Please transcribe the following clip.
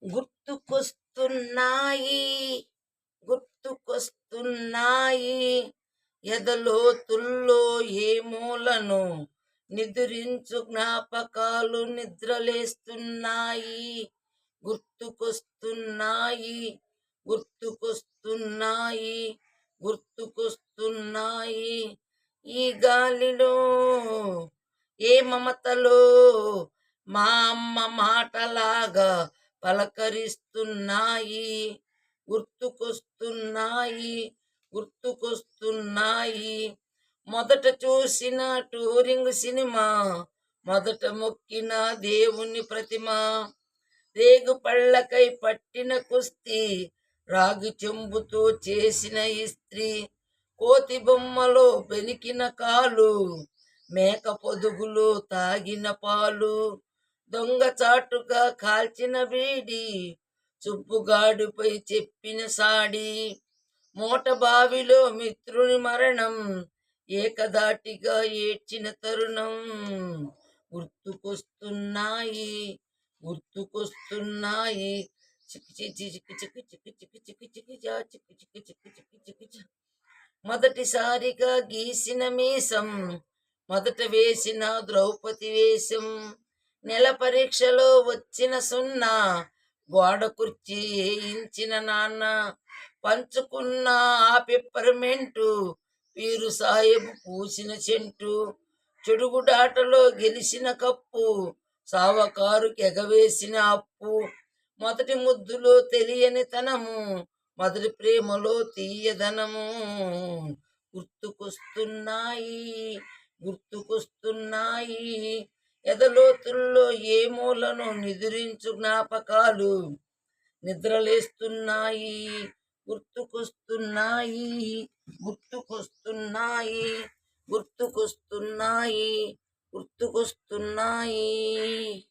గుర్తుకొస్తున్నాయి గుర్తుకొస్తున్నాయి ఎదలోతుల్లో ఏ మూలను నిదురించు జ్ఞాపకాలు నిద్రలేస్తున్నాయి. గుర్తుకొస్తున్నాయి గుర్తుకొస్తున్నాయి గుర్తుకొస్తున్నాయి ఈ గాలిలో ఏ మమతలో మా అమ్మ మాటలాగా పలకరిస్తున్నాయి. గుర్తుకొస్తున్నాయి గుర్తుకొస్తున్నాయి మొదట చూసిన టూరింగ్ సినిమా, మొదట మొక్కిన దేవుని ప్రతిమ, రేగు పళ్ళకై పట్టిన కుస్తీ, రాగి చెంబుతో చేసిన ఇస్త్రీ, కోతి బొమ్మలో బెనికిన కాలు, మేక పొదుగులో తాగిన పాలు, దొంగచాటుగా కాల్చిన బీడి, సుబ్బుగాడిపై చెప్పిన సాడి, మోట బావిలో మిత్రుని మరణం, ఏకదాటిగా ఏడ్చిన తరుణం. గుర్తుకొస్తున్నాయి గుర్తుకొస్తున్నాయి మొదటిసారిగా గీసిన మీసం, మొదట వేసిన ద్రౌపది వేషం, నెల పరీక్షలో వచ్చిన సున్నా, గోడ కుర్చీ వేయించిన నాన్న, పంచుకున్న ఆ పెప్పర్మెంటు, పీరు సాహెబ్ పూసిన చెంటు, చెడుగుడాటలో గెలిచిన కప్పు, సావకారుకి ఎగవేసిన అప్పు, మొదటి ముద్దులో తెలియని తనము, మొదటి ప్రేమలో తీయదనము. గుర్తుకొస్తున్నాయి గుర్తుకొస్తున్నాయి ఎదలోతుల్లో ఏ మూలను నిదురించు జ్ఞాపకాలు నిద్రలేస్తున్నాయి. గుర్తుకొస్తున్నాయి గుర్తుకొస్తున్నాయి గుర్తుకొస్తున్నాయి గుర్తుకొస్తున్నాయి